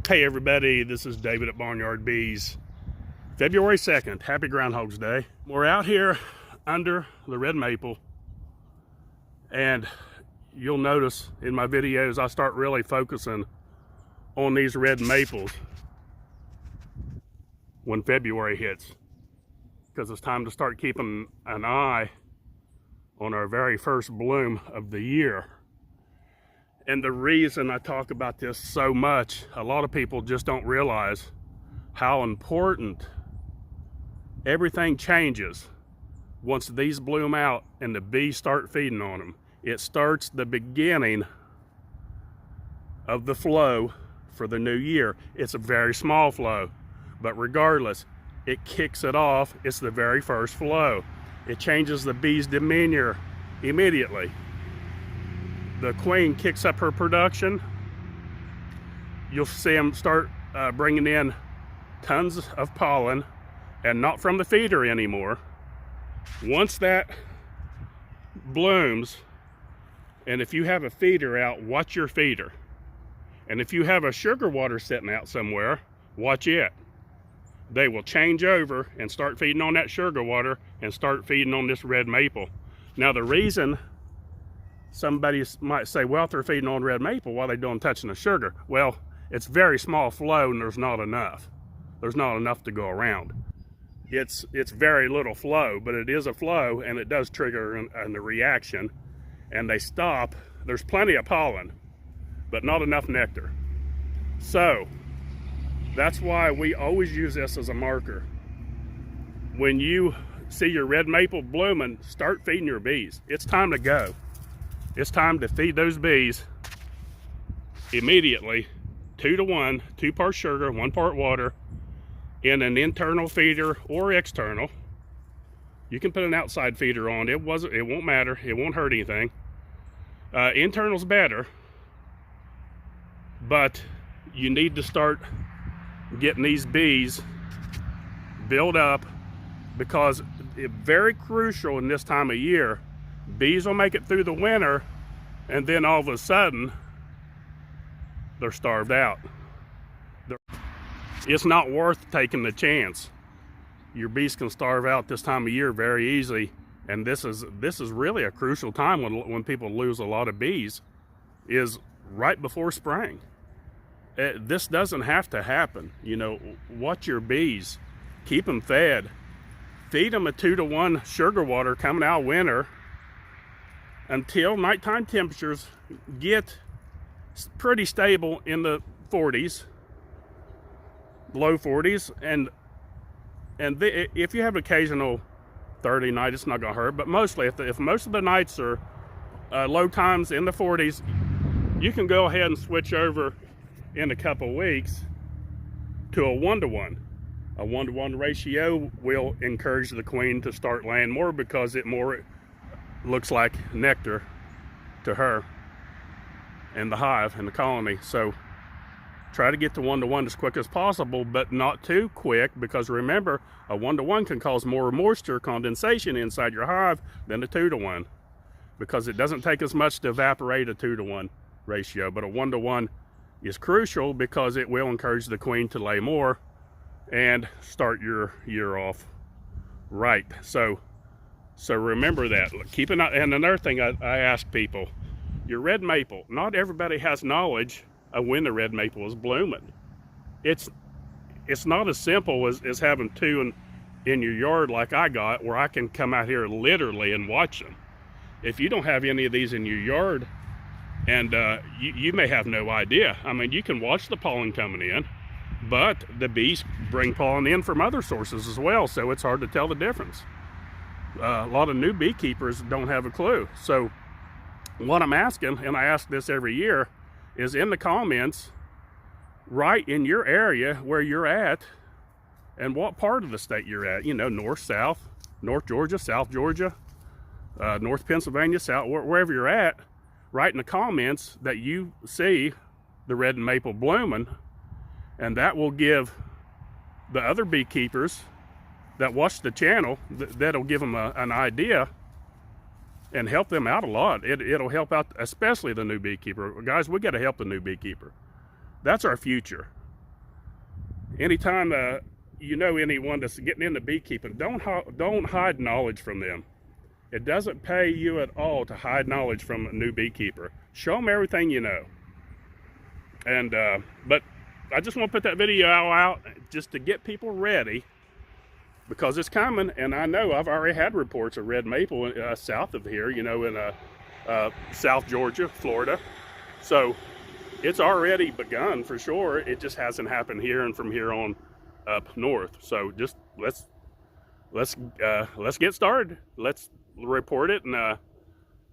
Hey everybody, this is David at BarnYard Bees. February 2nd, happy Groundhog's Day. We're out here under the red maple, and you'll notice in my videos I start really focusing on these red maples when February hits, because it's time to start keeping an eye on our very first bloom of the year. And the reason I talk about this so much, a lot of people just don't realize how important everything changes once these bloom out and the bees start feeding on them. It starts the beginning of the flow for the new year. It's a very small flow, but regardless, it kicks it off. It's the very first flow. It changes the bee's demeanor immediately. The queen kicks up her production. You'll see them start bringing in tons of pollen, and not from the feeder anymore. Once that blooms, and if you have a feeder out, watch your feeder. And if you have a sugar water sitting out somewhere, watch it. They will change over and start feeding on that sugar water and start feeding on this red maple. Now the reason somebody might say, well, if they're feeding on red maple, why are they doing touching the sugar? Well, it's very small flow and there's not enough. There's not enough to go around. It's very little flow, but it is a flow, and it does trigger a reaction, and they stop. There's plenty of pollen, but not enough nectar. So that's why we always use this as a marker. When you see your red maple blooming, start feeding your bees. It's time to go. It's time to feed those bees immediately, 2 to 1, 2 parts sugar, 1 part water, in an internal feeder or external. You can put an outside feeder on. It won't matter. It won't hurt anything. Internal's better, but you need to start getting these bees built up, because it's very crucial in this time of year. Bees will make it through the winter, and then all of a sudden they're starved out. It's not worth taking the chance. Your bees can starve out this time of year very easily, and this is really a crucial time when people lose a lot of bees, is right before spring. This doesn't have to happen. You know, watch your bees, keep them fed, feed them a 2 to 1 sugar water coming out of winter until nighttime temperatures get pretty stable in the 40s, low 40s, and if you have an occasional 30 night, it's not gonna hurt, but mostly if most of the nights are low times in the 40s, you can go ahead and switch over in a couple weeks to a 1 to 1. A 1 to 1 ratio will encourage the queen to start laying more, because it more looks like nectar to her and the hive and the colony. So try to get to 1 to 1 as quick as possible, but not too quick, because remember, a 1 to 1 can cause more moisture condensation inside your hive than a 2 to 1, because it doesn't take as much to evaporate a 2 to 1 ratio. But a 1 to 1 is crucial, because it will encourage the queen to lay more and start your year off right. So remember that. Keep an eye. And another thing I ask people, your red maple, not everybody has knowledge of when the red maple is blooming. It's not as simple as having 2 in your yard like I got, where I can come out here literally and watch them. If you don't have any of these in your yard, and you may have no idea. I mean, you can watch the pollen coming in, but the bees bring pollen in from other sources as well, so it's hard to tell the difference. A lot of new beekeepers don't have a clue. So what I'm asking, and I ask this every year, is in the comments, write in your area where you're at and what part of the state you're at. You know, north, south, North Georgia, South Georgia, North Pennsylvania, South, wherever you're at. Write in the comments that you see the red maple blooming, and that will give the other beekeepers that watch the channel, that'll give them an idea and help them out a lot. It'll help out, especially the new beekeeper. Guys, we got to help the new beekeeper. That's our future. anytime you know anyone that's getting into beekeeping, don't hide knowledge from them. It doesn't pay you at all to hide knowledge from a new beekeeper. Show them everything you know. And but I just want to put that video out just to get people ready, because it's coming. And I know I've already had reports of red maple south of here, you know, in South Georgia, Florida. So it's already begun for sure. It just hasn't happened here and from here on up north. So just let's get started. Let's report it and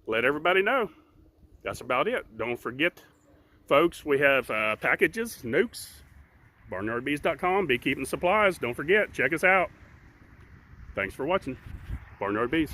let everybody know. That's about it. Don't forget, folks, we have packages, nukes, BarnYardBees.com, beekeeping supplies. Don't forget, check us out. Thanks for watching. BarnYard Bees.